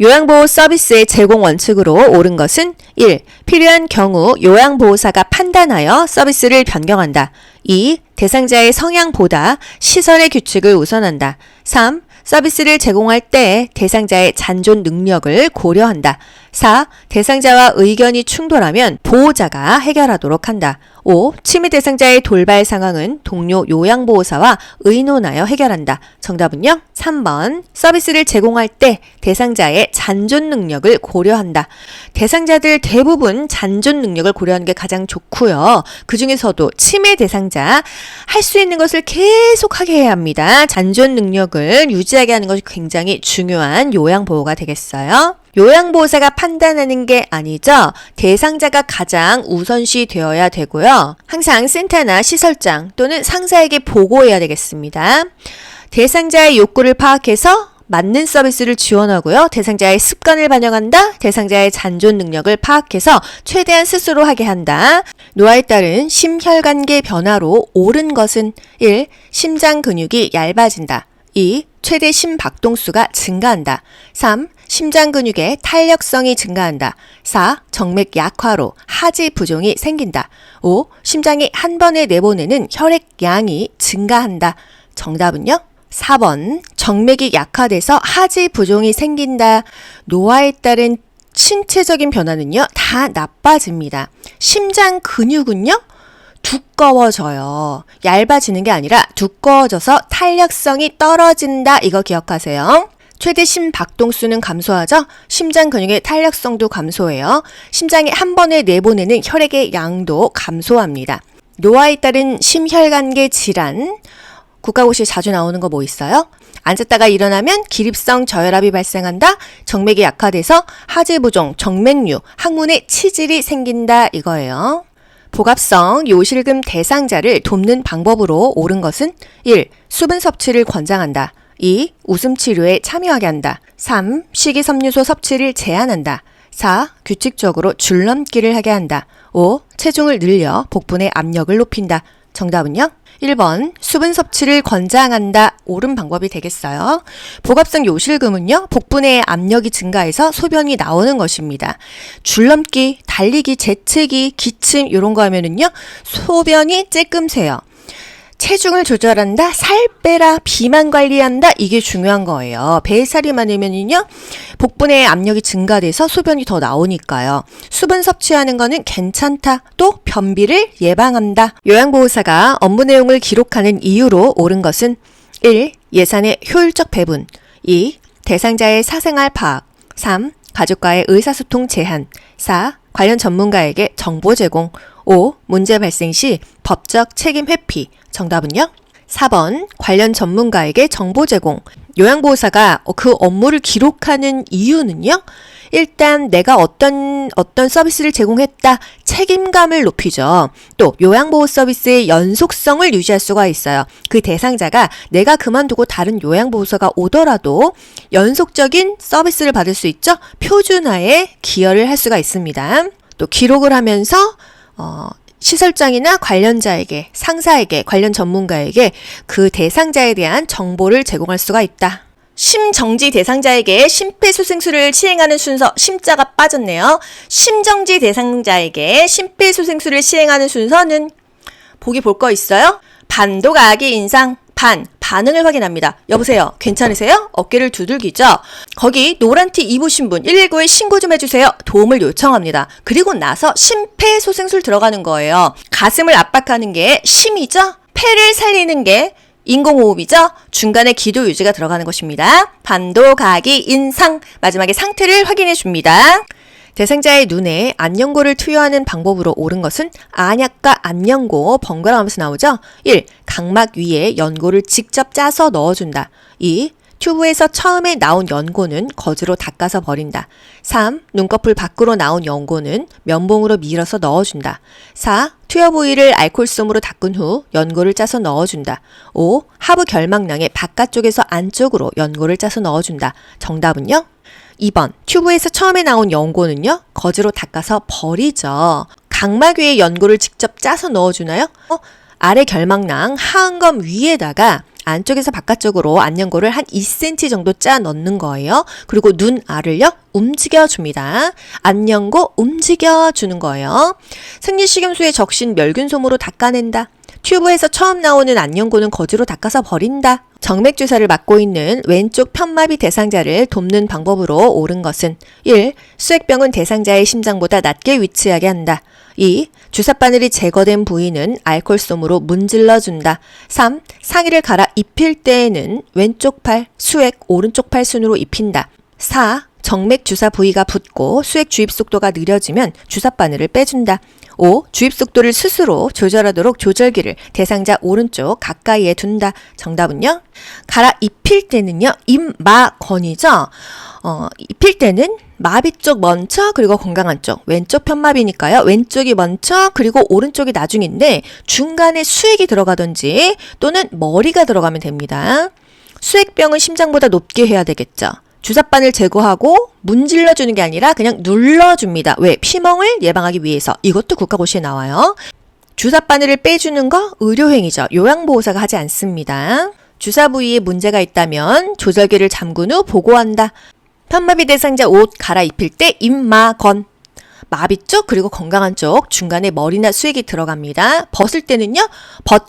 요양보호 서비스의 제공 원칙으로 옳은 것은 1. 필요한 경우 요양보호사가 판단하여 서비스를 변경한다. 2. 대상자의 성향보다 시설의 규칙을 우선한다. 3. 서비스를 제공할 때 대상자의 잔존 능력을 고려한다. 4. 대상자와 의견이 충돌하면 보호자가 해결하도록 한다. 5. 침해 대상자의 돌발 상황은 동료 요양보호사와 의논하여 해결한다. 정답은요? 3번. 서비스를 제공할 때 대상자의 잔존 능력을 고려한다. 대상자들 대부분 잔존 능력을 고려하는 게 가장 좋고요. 그 중에서도 침해 대상자 할 수 있는 것을 계속하게 해야 합니다. 잔존 능력을 유지하게 하는 것이 굉장히 중요한 요양보호가 되겠어요. 요양보호사가 판단하는 게 아니죠. 대상자가 가장 우선시 되어야 되고요. 항상 센터나 시설장 또는 상사에게 보고해야 되겠습니다. 대상자의 욕구를 파악해서 맞는 서비스를 지원하고요. 대상자의 습관을 반영한다. 대상자의 잔존 능력을 파악해서 최대한 스스로 하게 한다. 노화에 따른 심혈관계 변화로 옳은 것은 1. 심장 근육이 얇아진다. 2. 최대 심박동수가 증가한다. 3. 심장 근육의 탄력성이 증가한다. 4. 정맥 약화로 하지 부종이 생긴다. 5. 심장이 한 번에 내보내는 혈액량이 증가한다. 정답은요? 4번. 정맥이 약화돼서 하지 부종이 생긴다. 노화에 따른 신체적인 변화는요, 다 나빠집니다. 심장 근육은요, 두꺼워져요. 얇아지는 게 아니라 두꺼워져서 탄력성이 떨어진다. 이거 기억하세요. 최대 심박동수는 감소하죠. 심장 근육의 탄력성도 감소해요. 심장이 한 번에 내보내는 혈액의 양도 감소합니다. 노화에 따른 심혈관계 질환, 국가고시에 자주 나오는 거 뭐 있어요? 앉았다가 일어나면 기립성 저혈압이 발생한다. 정맥이 약화돼서 하지부종, 정맥류, 항문에 치질이 생긴다. 이거예요. 복압성 요실금 대상자를 돕는 방법으로 옳은 것은 1. 수분 섭취를 권장한다. 2. 웃음 치료에 참여하게 한다. 3. 식이섬유소 섭취를 제한한다. 4. 규칙적으로 줄넘기를 하게 한다. 5. 체중을 늘려 복부의 압력을 높인다. 정답은요? 1번 수분 섭취를 권장한다. 옳은 방법이 되겠어요. 복압성 요실금은요, 복부 내 압력이 증가해서 소변이 나오는 것입니다. 줄넘기, 달리기, 재채기, 기침 이런 거 하면은요, 소변이 쬐끔 새요. 체중을 조절한다, 살 빼라, 비만 관리한다, 이게 중요한 거예요. 배에 살이 많으면요, 복부 내 압력이 증가돼서 소변이 더 나오니까요. 수분 섭취하는 거는 괜찮다. 또 변비를 예방한다. 요양보호사가 업무 내용을 기록하는 이유로 옳은 것은 1. 예산의 효율적 배분. 2. 대상자의 사생활 파악. 3. 가족과의 의사소통 제한. 4. 관련 전문가에게 정보 제공. 5. 문제 발생 시 법적 책임 회피. 정답은요? 4번 관련 전문가에게 정보 제공. 요양보호사가 그 업무를 기록하는 이유는요? 일단 내가 어떤 서비스를 제공했다. 책임감을 높이죠. 또 요양보호 서비스의 연속성을 유지할 수가 있어요. 그 대상자가 내가 그만두고 다른 요양보호사가 오더라도 연속적인 서비스를 받을 수 있죠. 표준화에 기여를 할 수가 있습니다. 또 기록을 하면서 시설장이나 관련자에게, 상사에게, 관련 전문가에게 그 대상자에 대한 정보를 제공할 수가 있다. 심정지 대상자에게 심폐소생술을 시행하는 순서, 심자가 빠졌네요. 심정지 대상자에게 심폐소생술을 시행하는 순서는 보기 볼 거 있어요? 반도가기 인상, 반응을 확인합니다. 여보세요, 괜찮으세요? 어깨를 두들기죠? 거기 노란티 입으신 분 119에 신고 좀 해주세요. 도움을 요청합니다. 그리고 나서 심폐소생술 들어가는 거예요. 가슴을 압박하는 게 심이죠? 폐를 살리는 게 인공호흡이죠? 중간에 기도 유지가 들어가는 것입니다. 반도가기 인상, 마지막에 상태를 확인해 줍니다. 대상자의 눈에 안연고를 투여하는 방법으로 옳은 것은 안약과 안연고 번갈아 가면서 나오죠. 1. 각막 위에 연고를 직접 짜서 넣어준다. 2. 튜브에서 처음에 나온 연고는 거즈로 닦아서 버린다. 3. 눈꺼풀 밖으로 나온 연고는 면봉으로 밀어서 넣어준다. 4. 투여 부위를 알코올솜으로 닦은 후 연고를 짜서 넣어준다. 5. 하부 결막낭의 바깥쪽에서 안쪽으로 연고를 짜서 넣어준다. 정답은요? 2번 튜브에서 처음에 나온 연고는요, 거즈로 닦아서 버리죠. 각막 위에 연고를 직접 짜서 넣어주나요? 아래 결막낭 하안검 위에다가 안쪽에서 바깥쪽으로 안연고를 한 2cm 정도 짜 넣는 거예요. 그리고 눈 알을요 움직여줍니다. 안연고 움직여주는 거예요. 생리식염수에 적신 멸균솜으로 닦아낸다. 튜브에서 처음 나오는 안연고는 거즈로 닦아서 버린다. 정맥주사를 맡고 있는 왼쪽 편마비 대상자를 돕는 방법으로 옳은 것은 1. 수액병은 대상자의 심장보다 낮게 위치하게 한다. 2. 주사바늘이 제거된 부위는 알코올솜으로 문질러준다. 3. 상의를 갈아 입힐 때에는 왼쪽 팔, 수액, 오른쪽 팔 순으로 입힌다. 4. 정맥 주사 부위가 붓고 수액 주입 속도가 느려지면 주사바늘을 빼준다. 5. 주입 속도를 스스로 조절하도록 조절기를 대상자 오른쪽 가까이에 둔다. 정답은요? 갈아 입힐 때는요. 임마건이죠. 입힐 때는 마비 쪽 먼저 그리고 건강한 쪽 왼쪽 편마비니까요. 왼쪽이 먼저 그리고 오른쪽이 나중인데 중간에 수액이 들어가든지 또는 머리가 들어가면 됩니다. 수액병은 심장보다 높게 해야 되겠죠. 주사바늘 제거하고 문질러주는 게 아니라 그냥 눌러줍니다. 왜? 피멍을 예방하기 위해서. 이것도 국가고시에 나와요. 주사바늘을 빼주는 거 의료행위죠. 요양보호사가 하지 않습니다. 주사 부위에 문제가 있다면 조절기를 잠근 후 보고한다. 편마비 대상자 옷 갈아입힐 때 임마건. 마비 쪽 그리고 건강한 쪽 중간에 머리나 수액이 들어갑니다. 벗을 때는요.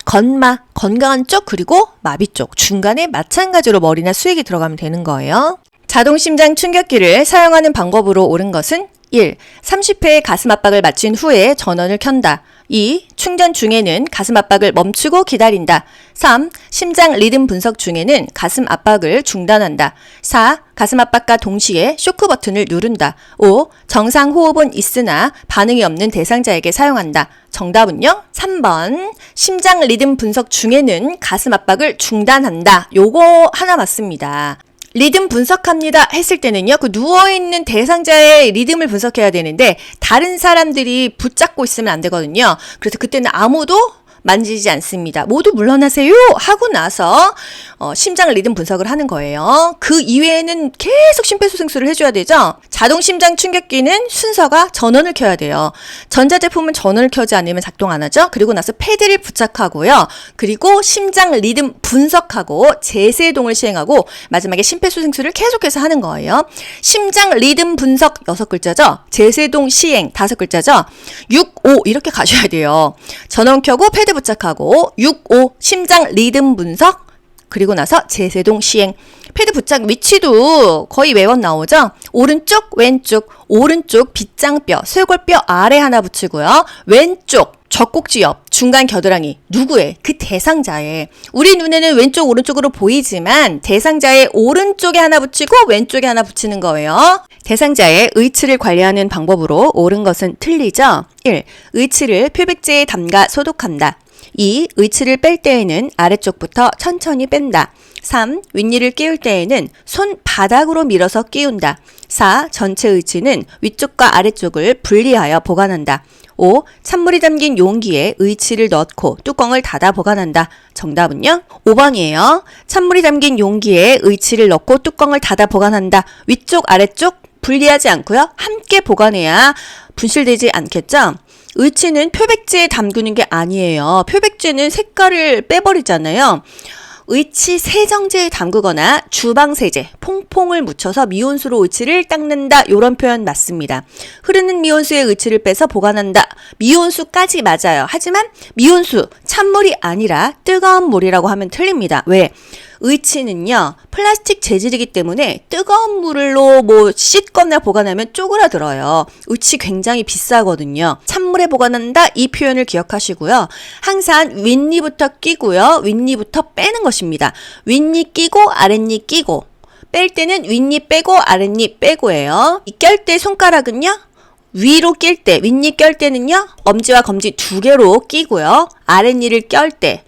건마 건강한 쪽 그리고 마비 쪽 중간에 마찬가지로 머리나 수액이 들어가면 되는 거예요. 자동심장 충격기를 사용하는 방법으로 옳은 것은 1. 30회의 가슴 압박을 마친 후에 전원을 켠다. 2. 충전 중에는 가슴 압박을 멈추고 기다린다. 3. 심장 리듬 분석 중에는 가슴 압박을 중단한다. 4. 가슴 압박과 동시에 쇼크 버튼을 누른다. 5. 정상 호흡은 있으나 반응이 없는 대상자에게 사용한다. 정답은요? 3번. 심장 리듬 분석 중에는 가슴 압박을 중단한다. 요거 하나 맞습니다. 리듬 분석합니다 했을 때는요. 그 누워있는 대상자의 리듬을 분석해야 되는데 다른 사람들이 붙잡고 있으면 안 되거든요. 그래서 그때는 아무도 만지지 않습니다. 모두 물러나세요 하고 나서 심장 리듬 분석을 하는 거예요. 그 이외에는 계속 심폐소생술을 해줘야 되죠. 자동 심장 충격기는 순서가 전원을 켜야 돼요. 전자제품은 전원을 켜지 않으면 작동 안 하죠. 그리고 나서 패드를 부착하고요. 그리고 심장 리듬 분석하고 제세동을 시행하고 마지막에 심폐소생술을 계속해서 하는 거예요. 심장 리듬 분석 6글자죠. 제세동 시행 5글자죠. 6, 5 이렇게 가셔야 돼요. 전원 켜고 패드 부착하고 6, 5 심장 리듬 분석 그리고 나서 제세동 시행. 패드 부착 위치도 거의 매번 나오죠. 오른쪽 왼쪽 오른쪽 빗장뼈 쇄골뼈 아래 하나 붙이고요. 왼쪽 젖꼭지 옆 중간 겨드랑이 누구의? 그 대상자의. 우리 눈에는 왼쪽 오른쪽으로 보이지만 대상자의 오른쪽에 하나 붙이고 왼쪽에 하나 붙이는 거예요. 대상자의 의치를 관리하는 방법으로 옳은 것은 틀리죠. 1. 의치를 표백제에 담가 소독한다. 2. 의치를 뺄 때에는 아래쪽부터 천천히 뺀다. 3. 윗니를 끼울 때에는 손바닥으로 밀어서 끼운다. 4. 전체 의치는 위쪽과 아래쪽을 분리하여 보관한다. 5. 찬물이 담긴 용기에 의치를 넣고 뚜껑을 닫아 보관한다. 정답은요? 5번이에요. 찬물이 담긴 용기에 의치를 넣고 뚜껑을 닫아 보관한다. 위쪽 아래쪽 분리하지 않고요. 함께 보관해야 분실되지 않겠죠? 의치는 표백제에 담그는 게 아니에요. 표백제는 색깔을 빼버리잖아요. 의치 세정제에 담그거나 주방세제, 퐁퐁을 묻혀서 미온수로 의치를 닦는다. 이런 표현 맞습니다. 흐르는 미온수에 의치를 빼서 보관한다. 미온수까지 맞아요. 하지만 미온수, 찬물이 아니라 뜨거운 물이라고 하면 틀립니다. 왜? 의치는요. 플라스틱 재질이기 때문에 뜨거운 물로 씻거나 보관하면 쪼그라들어요. 의치 굉장히 비싸거든요. 찬물에 보관한다 이 표현을 기억하시고요. 항상 윗니부터 끼고요. 윗니부터 빼는 것입니다. 윗니 끼고 아랫니 끼고 뺄 때는 윗니 빼고 아랫니 빼고예요. 이 낄 때 손가락은요. 위로 낄 때, 윗니 낄 때는요. 엄지와 검지 2개로 끼고요. 아랫니를 낄 때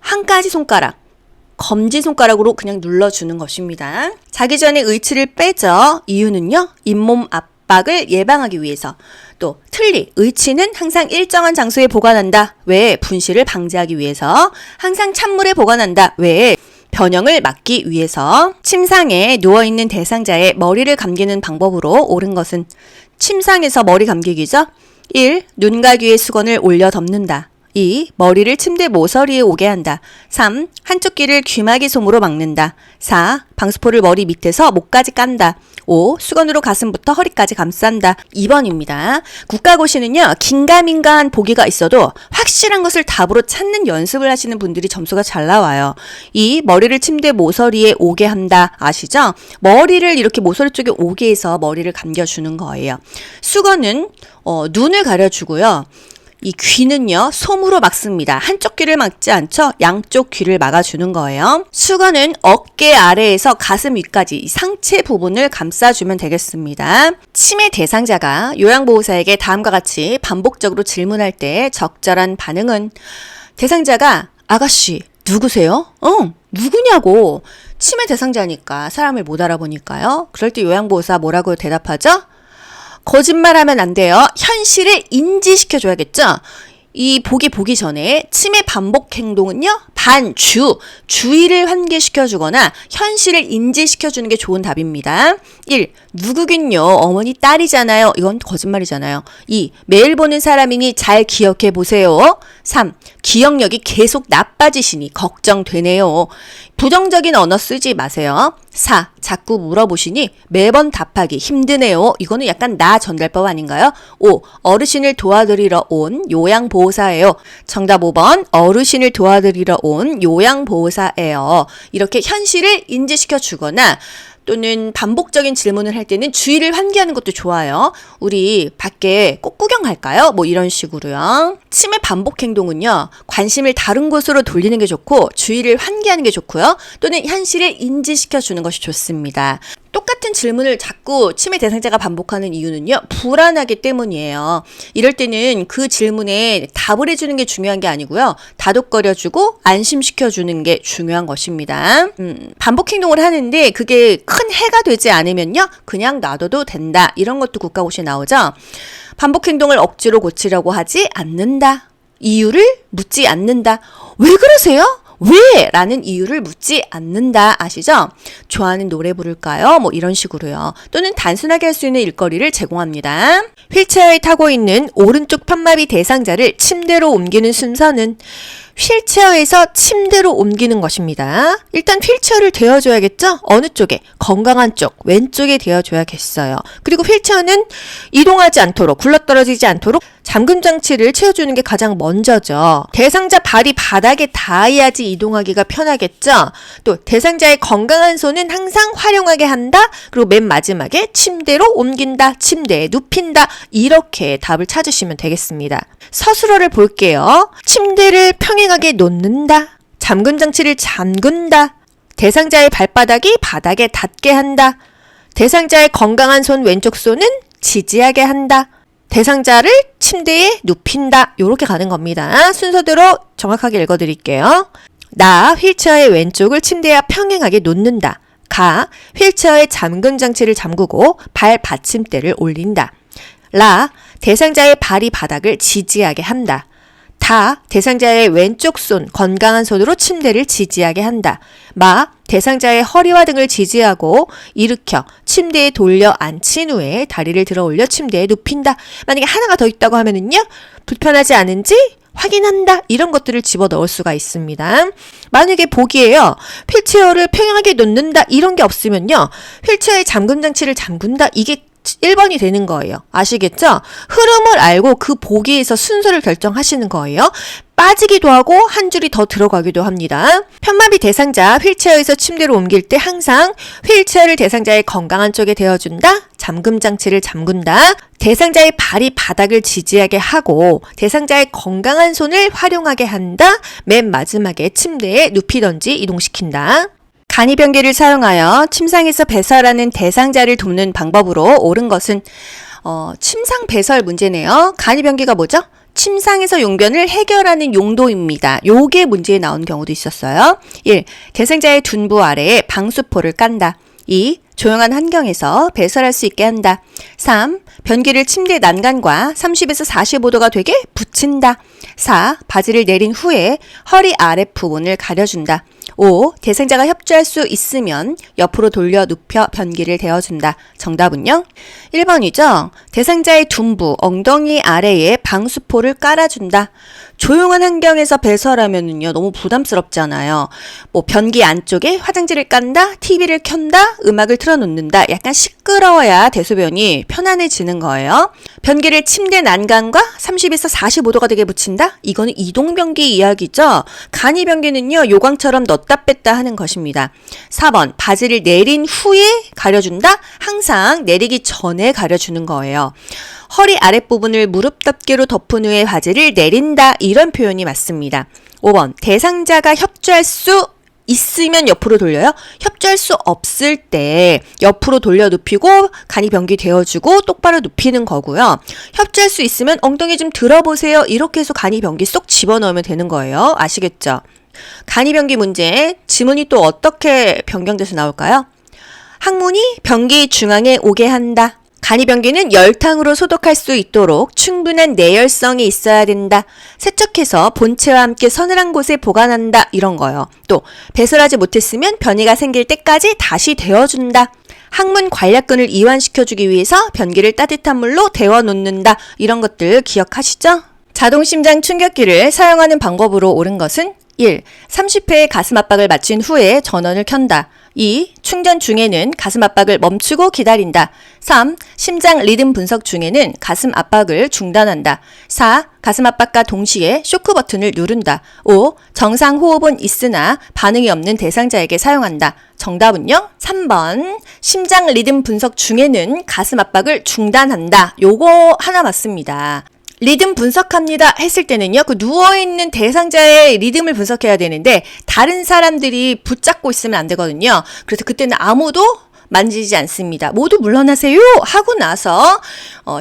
한 가지 손가락 검지손가락으로 그냥 눌러주는 것입니다. 자기 전에 의치를 빼죠. 이유는요. 잇몸 압박을 예방하기 위해서. 또 틀리, 의치는 항상 일정한 장소에 보관한다. 왜? 분실을 방지하기 위해서. 항상 찬물에 보관한다. 왜? 변형을 막기 위해서. 침상에 누워있는 대상자의 머리를 감기는 방법으로 옳은 것은 침상에서 머리 감기기죠. 1. 눈과 귀에 수건을 올려 덮는다. 2. 머리를 침대 모서리에 오게 한다. 3. 한쪽 귀를 귀마개 솜으로 막는다. 4. 방수포를 머리 밑에서 목까지 깐다. 5. 수건으로 가슴부터 허리까지 감싼다. 2번입니다. 국가고시는요, 긴가민가한 보기가 있어도 확실한 것을 답으로 찾는 연습을 하시는 분들이 점수가 잘 나와요. 2. 머리를 침대 모서리에 오게 한다. 아시죠? 머리를 이렇게 모서리 쪽에 오게 해서 머리를 감겨주는 거예요. 수건은 눈을 가려주고요. 이 귀는요, 솜으로 막습니다. 한쪽 귀를 막지 않죠? 양쪽 귀를 막아주는 거예요. 수건은 어깨 아래에서 가슴 위까지 이 상체 부분을 감싸주면 되겠습니다. 치매 대상자가 요양보호사에게 다음과 같이 반복적으로 질문할 때 적절한 반응은 대상자가 아가씨, 누구세요? 누구냐고. 치매 대상자니까 사람을 못 알아보니까요. 그럴 때 요양보호사 뭐라고 대답하죠? 거짓말하면 안 돼요. 현실을 인지시켜줘야겠죠. 이 보기 전에 치매 반복 행동은요, 주의를 환기시켜주거나 현실을 인지시켜주는 게 좋은 답입니다. 1. 누구긴요. 어머니 딸이잖아요. 이건 거짓말이잖아요. 2. 매일 보는 사람이니 잘 기억해 보세요. 3. 기억력이 계속 나빠지시니 걱정되네요. 부정적인 언어 쓰지 마세요. 4. 자꾸 물어보시니 매번 답하기 힘드네요. 이거는 약간 나 전달법 아닌가요? 5. 어르신을 도와드리러 온 요양보호사예요. 정답 5번. 어르신을 도와드리러 온 요양보호사예요. 이렇게 현실을 인지시켜 주거나 또는 반복적인 질문을 할 때는 주의를 환기하는 것도 좋아요. 우리 밖에 꼭 구경 갈까요? 뭐 이런 식으로요. 치매 반복 행동은요, 관심을 다른 곳으로 돌리는 게 좋고 주의를 환기하는 게 좋고요. 또는 현실을 인지시켜 주는 것이 좋습니다. 똑같은 질문을 자꾸 치매 대상자가 반복하는 이유는요, 불안하기 때문이에요. 이럴 때는 그 질문에 답을 해주는 게 중요한 게 아니고요, 다독거려주고 안심시켜주는 게 중요한 것입니다. 반복 행동을 하는데 그게 큰 해가 되지 않으면요, 그냥 놔둬도 된다. 이런 것도 국가고시에 나오죠. 반복 행동을 억지로 고치려고 하지 않는다. 이유를 묻지 않는다. 왜 그러세요? 왜? 라는 이유를 묻지 않는다. 아시죠? 좋아하는 노래 부를까요? 뭐 이런 식으로요. 또는 단순하게 할 수 있는 일거리를 제공합니다. 휠체어에 타고 있는 오른쪽 편마비 대상자를 침대로 옮기는 순서는 휠체어에서 침대로 옮기는 것입니다. 일단 휠체어를 대어줘야겠죠? 어느 쪽에? 건강한 쪽, 왼쪽에 대어줘야겠어요. 그리고 휠체어는 이동하지 않도록, 굴러떨어지지 않도록 잠금 장치를 채워주는 게 가장 먼저죠. 대상자 발이 바닥에 닿아야지 이동하기가 편하겠죠? 또 대상자의 건강한 손은 항상 활용하게 한다. 그리고 맨 마지막에 침대로 옮긴다, 침대에 눕힌다. 이렇게 답을 찾으시면 되겠습니다. 서술어를 볼게요. 침대를 평행하게 놓는다. 잠금 장치를 잠근다. 대상자의 발바닥이 바닥에 닿게 한다. 대상자의 건강한 손 왼쪽 손은 지지하게 한다. 대상자를 침대에 눕힌다. 이렇게 가는 겁니다. 순서대로 정확하게 읽어드릴게요. 나, 휠체어의 왼쪽을 침대에 평행하게 놓는다. 가, 휠체어의 잠금 장치를 잠그고 발 받침대를 올린다. 라, 대상자의 발이 바닥을 지지하게 한다. 다, 대상자의 왼쪽 손, 건강한 손으로 침대를 지지하게 한다. 마, 대상자의 허리와 등을 지지하고 일으켜 침대에 돌려 앉힌 후에 다리를 들어 올려 침대에 눕힌다. 만약에 하나가 더 있다고 하면은요, 불편하지 않은지 확인한다. 이런 것들을 집어넣을 수가 있습니다. 만약에 보기에요, 휠체어를 평행하게 놓는다. 이런 게 없으면요, 휠체어의 잠금 장치를 잠근다. 이게 1번이 되는 거예요. 아시겠죠? 흐름을 알고 그 보기에서 순서를 결정하시는 거예요. 빠지기도 하고 한 줄이 더 들어가기도 합니다. 편마비 대상자 휠체어에서 침대로 옮길 때 항상 휠체어를 대상자의 건강한 쪽에 대어준다. 잠금 장치를 잠근다. 대상자의 발이 바닥을 지지하게 하고 대상자의 건강한 손을 활용하게 한다. 맨 마지막에 침대에 눕히던지 이동시킨다. 간이변기를 사용하여 침상에서 배설하는 대상자를 돕는 방법으로 옳은 것은 침상 배설 문제네요. 간이변기가 뭐죠? 침상에서 용변을 해결하는 용도입니다. 요게 문제에 나온 경우도 있었어요. 1. 대상자의 둔부 아래에 방수포를 깐다. 2. 조용한 환경에서 배설할 수 있게 한다. 3. 변기를 침대 난간과 30에서 45도가 되게 붙인다. 4. 바지를 내린 후에 허리 아랫부분을 가려준다. 5. 대상자가 협조할 수 있으면 옆으로 돌려 눕혀 변기를 데워준다. 정답은요? 1번이죠. 대상자의 둔부, 엉덩이 아래에 방수포를 깔아준다. 조용한 환경에서 배설하면은요 너무 부담스럽잖아요. 뭐 변기 안쪽에 화장지를 깐다, TV를 켠다, 음악을 틀어놓는다. 약간 시끄러워야 대소변이 편안해지는 거예요. 변기를 침대 난간과 30에서 45도가 되게 붙인다? 이거는 이동변기 이야기죠. 간이변기는요 요광처럼 넣었다 뺐다 하는 것입니다. 4번 바지를 내린 후에 가려준다? 항상 내리기 전에 가려주는 거예요. 허리 아랫부분을 무릎 덮개로 덮은 후에 바지를 내린다. 이런 표현이 맞습니다. 5번 대상자가 협조할 수 있으면 옆으로 돌려요. 협조할 수 없을 때 옆으로 돌려 눕히고 간이 변기 데워주고 똑바로 눕히는 거고요. 협조할 수 있으면 엉덩이 좀 들어보세요. 이렇게 해서 간이 변기 쏙 집어넣으면 되는 거예요. 아시겠죠? 간이 변기 문제 지문이 또 어떻게 변경돼서 나올까요? 항문이 변기 중앙에 오게 한다. 간이변기는 열탕으로 소독할 수 있도록 충분한 내열성이 있어야 된다. 세척해서 본체와 함께 서늘한 곳에 보관한다. 이런 거요. 또 배설하지 못했으면 변이가 생길 때까지 다시 데워준다. 항문 관략근을 이완시켜주기 위해서 변기를 따뜻한 물로 데워놓는다. 이런 것들 기억하시죠? 자동심장 충격기를 사용하는 방법으로 옳은 것은 1. 30회의 가슴 압박을 마친 후에 전원을 켠다. 2. 충전 중에는 가슴 압박을 멈추고 기다린다. 3. 심장 리듬 분석 중에는 가슴 압박을 중단한다. 4. 가슴 압박과 동시에 쇼크 버튼을 누른다. 5. 정상 호흡은 있으나 반응이 없는 대상자에게 사용한다. 정답은요? 3번. 심장 리듬 분석 중에는 가슴 압박을 중단한다. 요거 하나 맞습니다. 리듬 분석합니다 했을 때는요, 그 누워있는 대상자의 리듬을 분석해야 되는데, 다른 사람들이 붙잡고 있으면 안 되거든요. 그래서 그때는 아무도 만지지 않습니다. 모두 물러나세요 하고 나서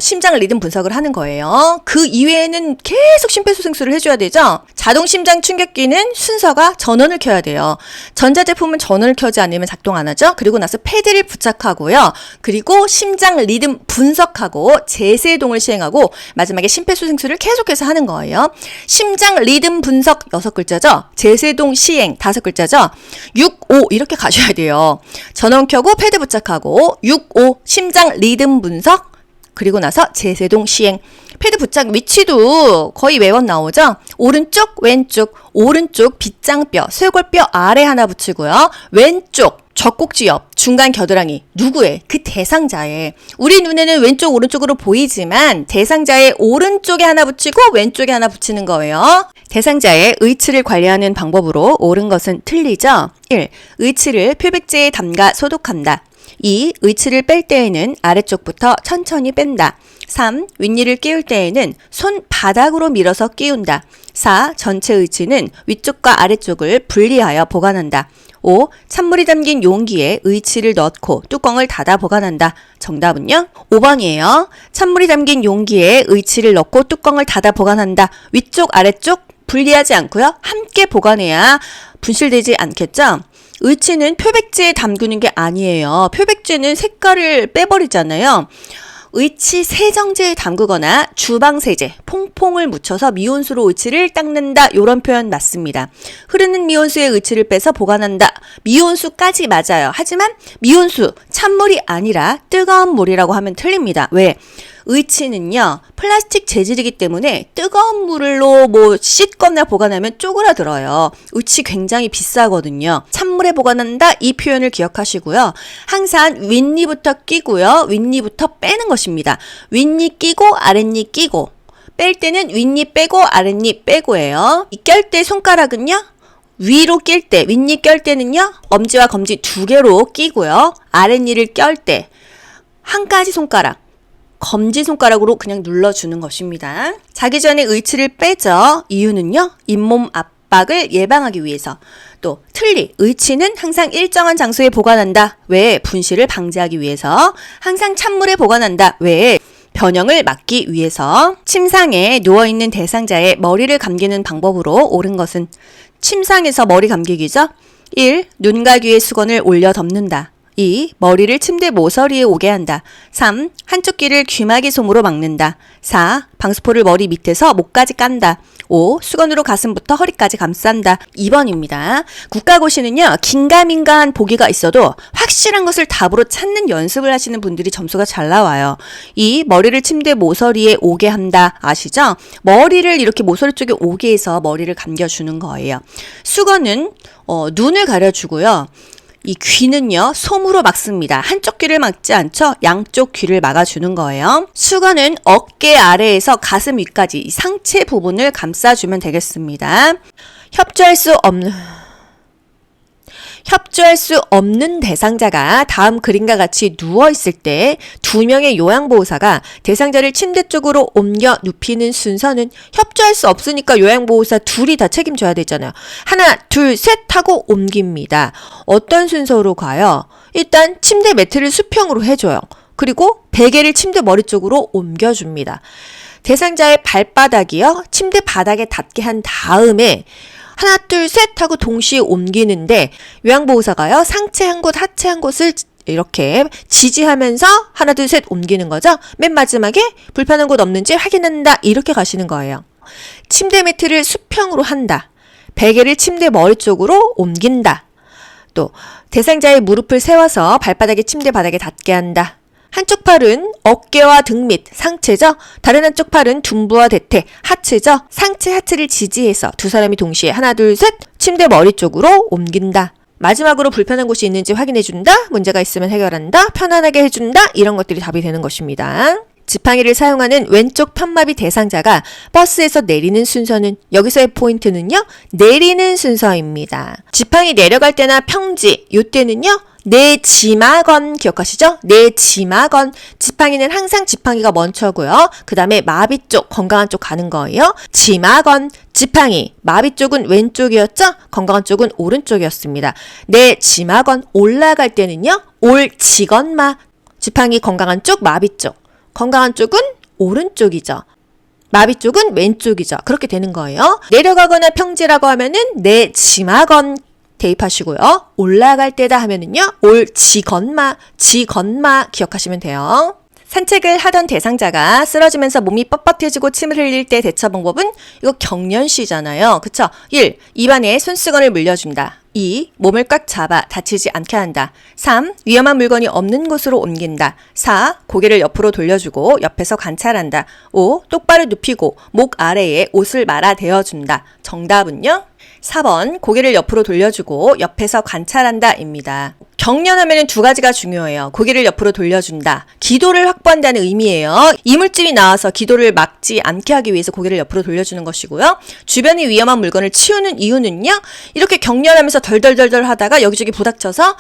심장 리듬 분석을 하는 거예요. 그 이외에는 계속 심폐소생술을 해줘야 되죠. 자동 심장 충격기는 순서가 전원을 켜야 돼요. 전자제품은 전원을 켜지 않으면 작동 안 하죠. 그리고 나서 패드를 부착하고요. 그리고 심장 리듬 분석하고 제세동을 시행하고 마지막에 심폐소생술을 계속해서 하는 거예요. 심장 리듬 분석 6글자죠. 제세동 시행 5글자죠. 6, 5 이렇게 가셔야 돼요. 전원 켜고 패드 부착하고 6, 5 심장 리듬 분석 그리고 나서 제세동 시행. 패드 부착 위치도 거의 매번 나오죠. 오른쪽 왼쪽 오른쪽 빗장뼈 쇄골뼈 아래 하나 붙이고요. 왼쪽 젖꼭지 옆 중간 겨드랑이 누구의? 그 대상자의. 우리 눈에는 왼쪽 오른쪽으로 보이지만 대상자의 오른쪽에 하나 붙이고 왼쪽에 하나 붙이는 거예요. 대상자의 의치를 관리하는 방법으로 옳은 것은 틀리죠. 1. 의치를 표백제에 담가 소독한다. 2. 의치를 뺄 때에는 아래쪽부터 천천히 뺀다. 3. 윗니를 끼울 때에는 손바닥으로 밀어서 끼운다. 4. 전체 의치는 위쪽과 아래쪽을 분리하여 보관한다. 5. 찬물이 담긴 용기에 의치를 넣고 뚜껑을 닫아 보관한다. 정답은요? 5번이에요. 찬물이 담긴 용기에 의치를 넣고 뚜껑을 닫아 보관한다. 위쪽 아래쪽 분리하지 않고요. 함께 보관해야 분실되지 않겠죠? 의치는 표백제에 담그는 게 아니에요. 표백제는 색깔을 빼버리잖아요. 의치 세정제에 담그거나 주방세제, 퐁퐁을 묻혀서 미온수로 의치를 닦는다. 이런 표현 맞습니다. 흐르는 미온수에 의치를 빼서 보관한다. 미온수까지 맞아요. 하지만 미온수, 찬물이 아니라 뜨거운 물이라고 하면 틀립니다. 왜? 의치는요 플라스틱 재질이기 때문에 뜨거운 물로 뭐 씻거나 보관하면 쪼그라들어요. 의치 굉장히 비싸거든요. 찬물에 보관한다 이 표현을 기억하시고요. 항상 윗니부터 끼고요. 윗니부터 빼는 것입니다. 윗니 끼고 아랫니 끼고 뺄 때는 윗니 빼고 아랫니 빼고예요. 이 껴 때 손가락은요. 위로 낄 때, 윗니 껴 때는요. 엄지와 검지 2개로 끼고요. 아랫니를 껴 때 한 가지 손가락 검지손가락으로 그냥 눌러주는 것입니다. 자기 전에 의치를 빼죠. 이유는요. 잇몸 압박을 예방하기 위해서. 또 틀리, 의치는 항상 일정한 장소에 보관한다. 왜? 분실을 방지하기 위해서. 항상 찬물에 보관한다. 왜? 변형을 막기 위해서. 침상에 누워있는 대상자의 머리를 감기는 방법으로 옳은 것은 침상에서 머리 감기기죠. 1. 눈과 귀에 수건을 올려 덮는다. 2. 머리를 침대 모서리에 오게 한다. 3. 한쪽 귀를 귀마개 솜으로 막는다. 4. 방수포를 머리 밑에서 목까지 깐다. 5. 수건으로 가슴부터 허리까지 감싼다. 2번입니다. 국가고시는요, 긴가민가한 보기가 있어도 확실한 것을 답으로 찾는 연습을 하시는 분들이 점수가 잘 나와요. 2. 머리를 침대 모서리에 오게 한다. 아시죠? 머리를 이렇게 모서리 쪽에 오게 해서 머리를 감겨주는 거예요. 수건은 눈을 가려주고요. 이 귀는요, 솜으로 막습니다. 한쪽 귀를 막지 않죠? 양쪽 귀를 막아주는 거예요. 수건은 어깨 아래에서 가슴 위까지 이 상체 부분을 감싸주면 되겠습니다. 협조할 수 없는 대상자가 다음 그림과 같이 누워있을 때 두 명의 요양보호사가 대상자를 침대 쪽으로 옮겨 눕히는 순서는 협조할 수 없으니까 요양보호사 둘이 다 책임져야 되잖아요. 하나, 둘, 셋 하고 옮깁니다. 어떤 순서로 가요? 일단 침대 매트를 수평으로 해줘요. 그리고 베개를 침대 머리 쪽으로 옮겨줍니다. 대상자의 발바닥이요, 침대 바닥에 닿게 한 다음에 하나, 둘, 셋 하고 동시에 옮기는데 요양보호사가요, 상체 한 곳, 하체 한 곳을 이렇게 지지하면서 하나, 둘, 셋 옮기는 거죠. 맨 마지막에 불편한 곳 없는지 확인한다. 이렇게 가시는 거예요. 침대 매트를 수평으로 한다. 베개를 침대 머리 쪽으로 옮긴다. 또 대상자의 무릎을 세워서 발바닥이 침대 바닥에 닿게 한다. 한쪽 팔은 어깨와 등 밑, 상체죠. 다른 한쪽 팔은 둔부와 대퇴, 하체죠. 상체, 하체를 지지해서 두 사람이 동시에 하나, 둘, 셋 침대 머리 쪽으로 옮긴다. 마지막으로 불편한 곳이 있는지 확인해준다. 문제가 있으면 해결한다. 편안하게 해준다. 이런 것들이 답이 되는 것입니다. 지팡이를 사용하는 왼쪽 편마비 대상자가 버스에서 내리는 순서는, 여기서의 포인트는요, 내리는 순서입니다. 지팡이 내려갈 때나 평지, 요때는요, 내지마건 기억하시죠? 내지마건. 지팡이는 항상 지팡이가 먼저고요. 그 다음에 마비 쪽, 건강한 쪽 가는 거예요. 지마건, 지팡이. 마비 쪽은 왼쪽이었죠? 건강한 쪽은 오른쪽이었습니다. 내지마건. 올라갈 때는요, 올지건마. 지팡이 건강한 쪽, 마비 쪽. 건강한 쪽은 오른쪽이죠. 마비 쪽은 왼쪽이죠. 그렇게 되는 거예요. 내려가거나 평지라고 하면은 내지마건 대입하시고요. 올라갈 때다 하면은요, 올지건마, 지건마 기억하시면 돼요. 산책을 하던 대상자가 쓰러지면서 몸이 뻣뻣해지고 침을 흘릴 때 대처 방법은, 이거 경련시잖아요. 그쵸? 1. 입안에 손수건을 물려준다. 2. 몸을 꽉 잡아 다치지 않게 한다. 3. 위험한 물건이 없는 곳으로 옮긴다. 4. 고개를 옆으로 돌려주고 옆에서 관찰한다. 5. 똑바로 눕히고 목 아래에 옷을 말아 대어준다. 정답은요? 4번 고개를 옆으로 돌려주고 옆에서 관찰한다 입니다. 경련하면 두 가지가 중요해요. 고개를 옆으로 돌려준다. 기도를 확보한다는 의미예요. 이물질이 나와서 기도를 막지 않게 하기 위해서 고개를 옆으로 돌려주는 것이고요. 주변의 위험한 물건을 치우는 이유는요, 이렇게 경련하면서 덜덜덜덜 하다가 여기저기 부닥쳐서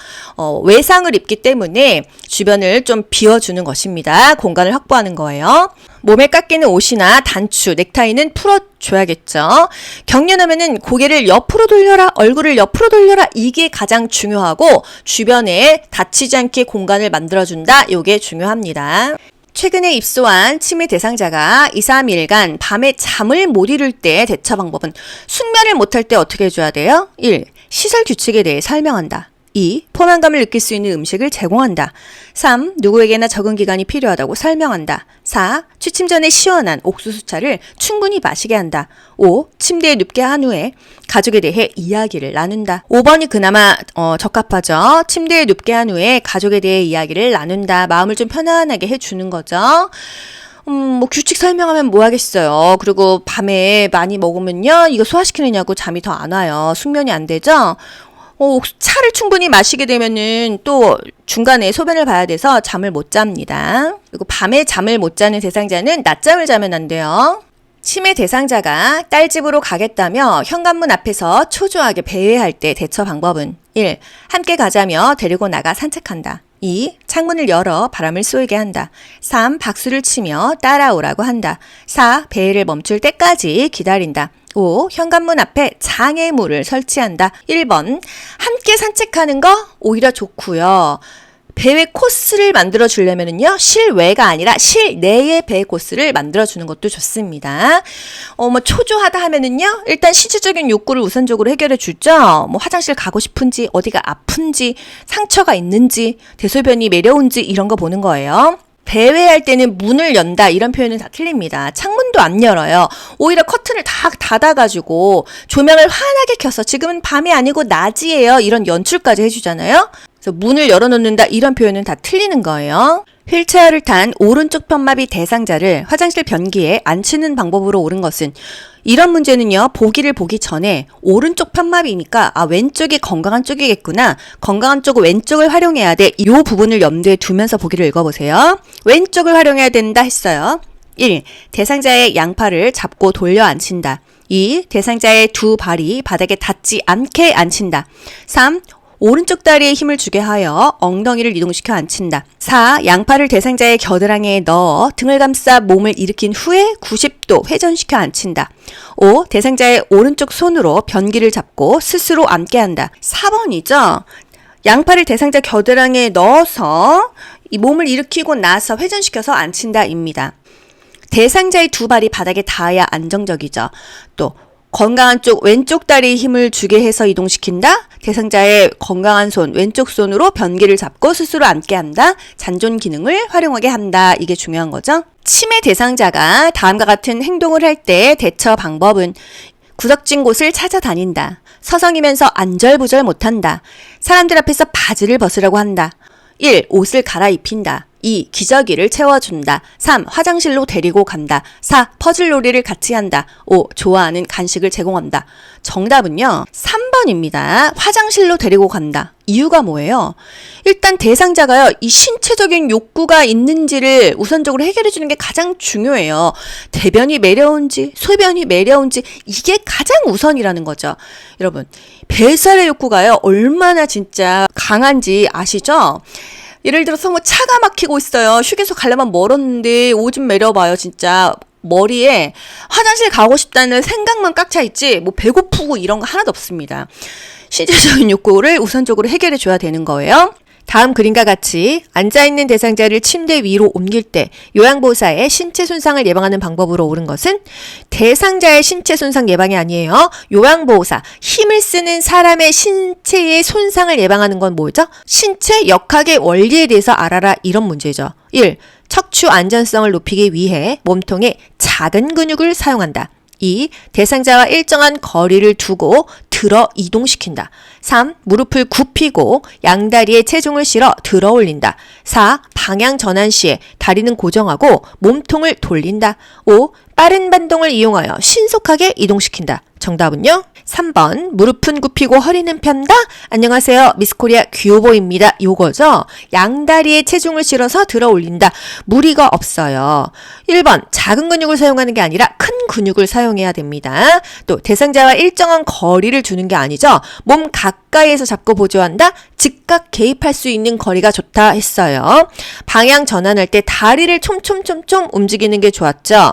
외상을 입기 때문에 주변을 좀 비워주는 것입니다. 공간을 확보하는 거예요. 몸에 깎이는 옷이나 단추, 넥타이는 풀어줘야겠죠. 경련하면은 고개를 옆으로 돌려라, 얼굴을 옆으로 돌려라, 이게 가장 중요하고 주변에 다치지 않게 공간을 만들어준다. 이게 중요합니다. 최근에 입소한 치매 대상자가 2, 3일간 밤에 잠을 못 이룰 때 대처 방법은, 숙면을 못할 때 어떻게 해줘야 돼요? 1. 시설 규칙에 대해 설명한다. 2. 포만감을 느낄 수 있는 음식을 제공한다. 3. 누구에게나 적응 기간이 필요하다고 설명한다. 4. 취침 전에 시원한 옥수수차를 충분히 마시게 한다. 5. 침대에 눕게 한 후에 가족에 대해 이야기를 나눈다. 5번이 그나마 적합하죠. 침대에 눕게 한 후에 가족에 대해 이야기를 나눈다. 마음을 좀 편안하게 해주는 거죠. 뭐 규칙 설명하면 뭐 하겠어요. 그리고 밤에 많이 먹으면요, 이거 소화시키느냐고 잠이 더 안 와요. 숙면이 안 되죠. 차를 충분히 마시게 되면은 또 중간에 소변을 봐야 돼서 잠을 못 잡니다. 그리고 밤에 잠을 못 자는 대상자는 낮잠을 자면 안 돼요. 치매 대상자가 딸 집으로 가겠다며 현관문 앞에서 초조하게 배회할 때 대처 방법은, 1. 함께 가자며 데리고 나가 산책한다. 2. 창문을 열어 바람을 쏘이게 한다. 3. 박수를 치며 따라오라고 한다. 4. 배회를 멈출 때까지 기다린다. 5. 현관문 앞에 장애물을 설치한다. 1번 함께 산책하는 거 오히려 좋고요. 배회 코스를 만들어 주려면은요, 실외가 아니라 실내의 배회 코스를 만들어 주는 것도 좋습니다. 초조하다 하면은요, 일단 신체적인 욕구를 우선적으로 해결해 주죠. 화장실 가고 싶은지, 어디가 아픈지, 상처가 있는지, 대소변이 매려운지 이런 거 보는 거예요. 배회할 때는 문을 연다 이런 표현은 다 틀립니다. 창문도 안 열어요. 오히려 커튼을 다 닫아가지고 조명을 환하게 켜서 지금은 밤이 아니고 낮이에요. 이런 연출까지 해주잖아요. 그래서 문을 열어놓는다 이런 표현은 다 틀리는 거예요. 휠체어를 탄 오른쪽 편마비 대상자를 화장실 변기에 앉히는 방법으로 옳은 것은 이런 문제는요. 보기를 보기 전에 오른쪽 편마비니까 왼쪽이 건강한 쪽이겠구나. 건강한 쪽 왼쪽을 활용해야 돼. 이 부분을 염두에 두면서 보기를 읽어보세요. 왼쪽을 활용해야 된다 했어요. 1. 대상자의 양팔을 잡고 돌려 앉힌다. 2. 대상자의 두 발이 바닥에 닿지 않게 앉힌다. 3. 오른쪽 다리에 힘을 주게 하여 엉덩이를 이동시켜 앉힌다. 4. 양팔을 대상자의 겨드랑이에 넣어 등을 감싸 몸을 일으킨 후에 90도 회전시켜 앉힌다. 5. 대상자의 오른쪽 손으로 변기를 잡고 스스로 앉게 한다. 4번이죠. 양팔을 대상자 겨드랑이에 넣어서 이 몸을 일으키고 나서 회전시켜서 앉힌다입니다. 대상자의 두 발이 바닥에 닿아야 안정적이죠. 또 건강한 쪽 왼쪽 다리에 힘을 주게 해서 이동시킨다. 대상자의 건강한 손 왼쪽 손으로 변기를 잡고 스스로 앉게 한다. 잔존 기능을 활용하게 한다. 이게 중요한 거죠. 치매 대상자가 다음과 같은 행동을 할 때 대처 방법은 구석진 곳을 찾아다닌다. 서성이면서 안절부절 못한다. 사람들 앞에서 바지를 벗으려고 한다. 1. 옷을 갈아입힌다. 2. 기저귀를 채워준다. 3. 화장실로 데리고 간다. 4. 퍼즐놀이를 같이 한다. 5. 좋아하는 간식을 제공한다. 정답은요. 3번입니다. 화장실로 데리고 간다. 이유가 뭐예요? 일단 대상자가요. 이 신체적인 욕구가 있는지를 우선적으로 해결해 주는 게 가장 중요해요. 대변이 매려운지 소변이 매려운지 이게 가장 우선이라는 거죠. 여러분 배설의 욕구가요. 얼마나 진짜 강한지 아시죠? 예를 들어서 차가 막히고 있어요. 휴게소 가려면 멀었는데 오줌 매려봐요. 진짜 머리에 화장실 가고 싶다는 생각만 꽉 차 있지 배고프고 이런 거 하나도 없습니다. 신체적인 욕구를 우선적으로 해결해 줘야 되는 거예요. 다음 그림과 같이 앉아있는 대상자를 침대 위로 옮길 때 요양보호사의 신체 손상을 예방하는 방법으로 옳은 것은 대상자의 신체 손상 예방이 아니에요. 요양보호사, 힘을 쓰는 사람의 신체의 손상을 예방하는 건 뭐죠? 신체 역학의 원리에 대해서 알아라 이런 문제죠. 1. 척추 안전성을 높이기 위해 몸통에 작은 근육을 사용한다. 2. 대상자와 일정한 거리를 두고 들어 이동시킨다. 3. 무릎을 굽히고 양다리에 체중을 실어 들어 올린다. 4. 방향 전환 시에 다리는 고정하고 몸통을 돌린다. 5. 빠른 반동을 이용하여 신속하게 이동시킨다. 정답은요? 3번 무릎은 굽히고 허리는 편다. 안녕하세요. 미스코리아 귀요보입니다. 요거죠. 양다리에 체중을 실어서 들어 올린다. 무리가 없어요. 1번 작은 근육을 사용하는 게 아니라 큰 근육을 사용해야 됩니다. 또 대상자와 일정한 거리를 두는 게 아니죠. 몸 가까이에서 잡고 보조한다. 즉각 개입할 수 있는 거리가 좋다 했어요. 방향 전환할 때 다리를 촘촘촘촘 움직이는 게 좋았죠.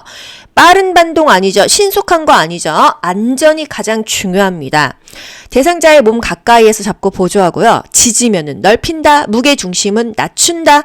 빠른 반동 아니죠. 신속한 거 아니죠. 안전이 가장 중요합니다. 대상자의 몸 가까이에서 잡고 보조하고요. 지지면은 넓힌다. 무게 중심은 낮춘다.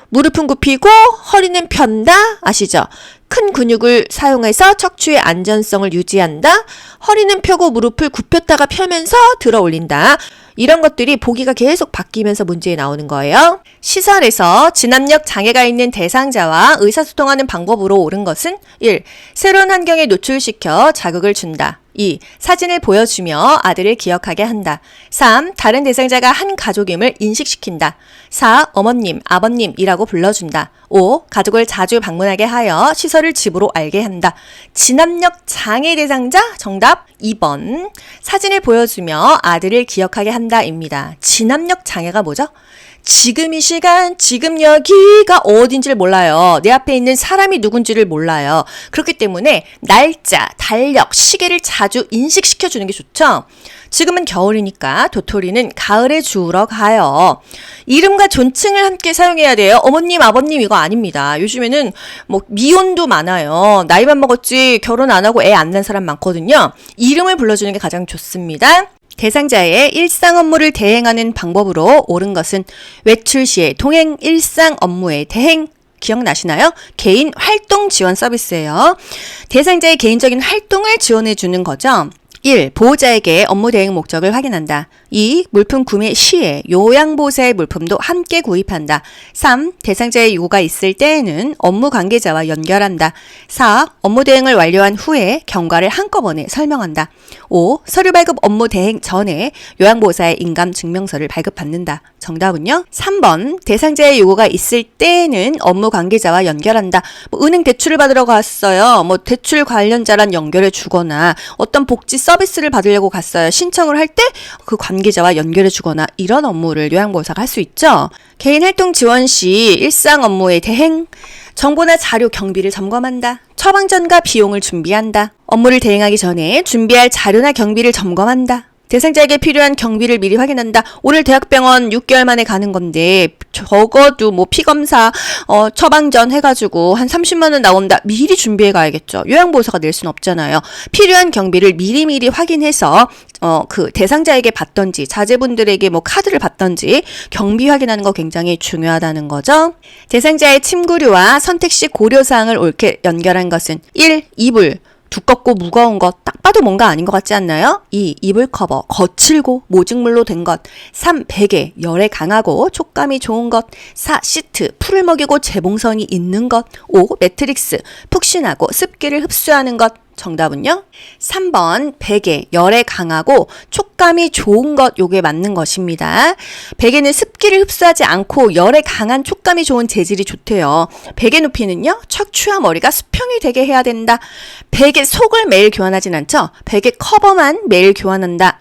무릎은 굽히고 허리는 편다. 아시죠? 큰 근육을 사용해서 척추의 안전성을 유지한다. 허리는 펴고 무릎을 굽혔다가 펴면서 들어 올린다. 이런 것들이 보기가 계속 바뀌면서 문제에 나오는 거예요. 시설에서 진압력 장애가 있는 대상자와 의사소통하는 방법으로 옳은 것은 1. 새로운 환경에 노출시켜 자극을 준다. 2. 사진을 보여주며 아들을 기억하게 한다. 3. 다른 대상자가 한 가족임을 인식시킨다. 4. 어머님, 아버님이라고 불러준다. 5. 가족을 자주 방문하게 하여 시설을 집으로 알게 한다. 진압력 장애 대상자 정답 2번. 사진을 보여주며 아들을 기억하게 한다입니다. 진압력 장애가 뭐죠? 지금 이 시간, 지금 여기가 어딘지를 몰라요. 내 앞에 있는 사람이 누군지를 몰라요. 그렇기 때문에 날짜, 달력, 시계를 자주 인식시켜주는 게 좋죠. 지금은 겨울이니까 도토리는 가을에 주우러 가요. 이름과 존칭을 함께 사용해야 돼요. 어머님, 아버님 이거 아닙니다. 요즘에는 미혼도 많아요. 나이만 먹었지 결혼 안 하고 애 안 낳은 사람 많거든요. 이름을 불러주는 게 가장 좋습니다. 대상자의 일상 업무를 대행하는 방법으로 옳은 것은 외출 시의 동행 일상 업무의 대행. 기억나시나요? 개인 활동 지원 서비스예요. 대상자의 개인적인 활동을 지원해 주는 거죠. 1. 보호자에게 업무 대행 목적을 확인한다. 2. 물품 구매 시에 요양보호사의 물품도 함께 구입한다. 3. 대상자의 요구가 있을 때에는 업무 관계자와 연결한다. 4. 업무 대행을 완료한 후에 경과를 한꺼번에 설명한다. 5. 서류 발급 업무 대행 전에 요양보호사의 인감증명서를 발급받는다. 정답은요? 3번. 대상자의 요구가 있을 때에는 업무 관계자와 연결한다. 은행 대출을 받으러 갔어요. 대출 관련자랑 연결해 주거나 어떤 복지 서비스를 받으려고 갔어요. 신청을 할 때 그 관계자와 연결해 주거나 이런 업무를 요양보호사가 할 수 있죠. 개인 활동 지원 시 일상 업무의 대행, 정보나 자료 경비를 점검한다. 처방전과 비용을 준비한다. 업무를 대행하기 전에 준비할 자료나 경비를 점검한다. 대상자에게 필요한 경비를 미리 확인한다. 오늘 대학병원 6개월 만에 가는 건데 적어도 피검사, 처방전 해가지고 한 30만 원 나온다. 미리 준비해 가야겠죠. 요양보호사가 낼 수는 없잖아요. 필요한 경비를 미리미리 확인해서 그 대상자에게 받던지 자제분들에게 카드를 받던지 경비 확인하는 거 굉장히 중요하다는 거죠. 대상자의 침구류와 선택 시 고려사항을 옳게 연결한 것은 1. 이불. 두껍고 무거운 것, 딱 봐도 뭔가 아닌 것 같지 않나요? 2. 이불 커버, 거칠고 모직물로 된 것. 3. 베개, 열에 강하고 촉감이 좋은 것. 4. 시트, 풀을 먹이고 재봉선이 있는 것. 5. 매트릭스, 푹신하고 습기를 흡수하는 것. 정답은요? 3번 베개, 열에 강하고 촉감이 좋은 것, 요게 맞는 것입니다. 베개는 습기를 흡수하지 않고 열에 강한 촉감이 좋은 재질이 좋대요. 베개 높이는요, 척추와 머리가 수평이 되게 해야 된다. 베개 속을 매일 교환하진 않죠? 베개 커버만 매일 교환한다.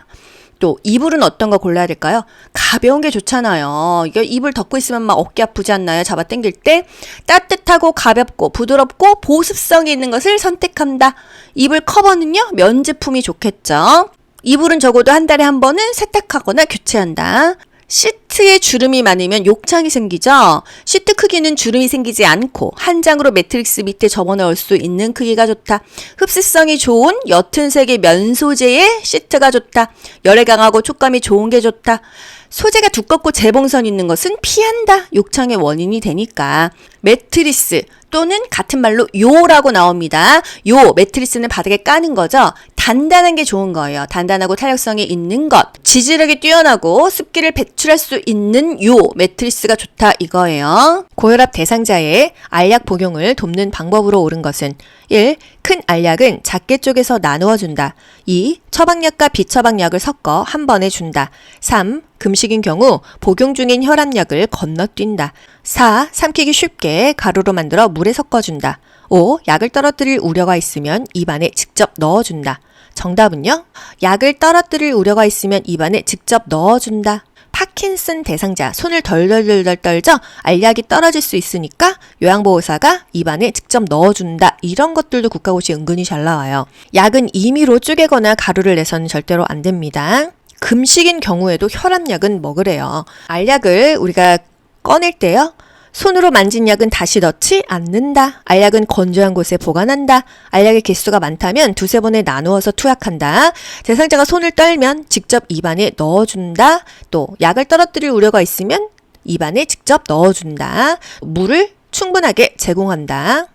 또 이불은 어떤 거 골라야 될까요? 가벼운 게 좋잖아요. 이게 이불 덮고 있으면 어깨 아프지 않나요? 잡아 당길 때 따뜻하고 가볍고 부드럽고 보습성이 있는 것을 선택한다. 이불 커버는요, 면 제품이 좋겠죠. 이불은 적어도 한 달에 한 번은 세탁하거나 교체한다. 시트에 주름이 많으면 욕창이 생기죠. 시트 크기는 주름이 생기지 않고 한 장으로 매트릭스 밑에 접어넣을 수 있는 크기가 좋다. 흡수성이 좋은 옅은 색의 면 소재의 시트가 좋다. 열에 강하고 촉감이 좋은 게 좋다. 소재가 두껍고 재봉선 있는 것은 피한다. 욕창의 원인이 되니까. 매트리스 또는 같은 말로 요라고 나옵니다. 요 매트리스는 바닥에 까는 거죠. 단단한 게 좋은 거예요. 단단하고 탄력성이 있는 것. 지지력이 뛰어나고 습기를 배출할 수 있는 요 매트리스가 좋다 이거예요. 고혈압 대상자의 알약 복용을 돕는 방법으로 옳은 것은 1. 큰 알약은 작게 쪼개서 나누어 준다. 2. 처방약과 비처방약을 섞어 한 번에 준다. 3. 금식인 경우 복용 중인 혈압약을 건너뛴다. 4. 삼키기 쉽게 가루로 만들어 물에 섞어준다. 5. 약을 떨어뜨릴 우려가 있으면 입안에 직접 넣어준다. 정답은요? 약을 떨어뜨릴 우려가 있으면 입안에 직접 넣어준다. 파킨슨 대상자, 손을 덜덜덜 떨죠? 알약이 떨어질 수 있으니까 요양보호사가 입안에 직접 넣어준다. 이런 것들도 국가고시 은근히 잘 나와요. 약은 임의로 쪼개거나 가루를 내서는 절대로 안 됩니다. 금식인 경우에도 혈압약은 먹으래요. 알약을 우리가 꺼낼 때요, 손으로 만진 약은 다시 넣지 않는다. 알약은 건조한 곳에 보관한다. 알약의 개수가 많다면 두세 번에 나누어서 투약한다. 대상자가 손을 떨면 직접 입안에 넣어준다. 또 약을 떨어뜨릴 우려가 있으면 입안에 직접 넣어준다. 물을 충분하게 제공한다.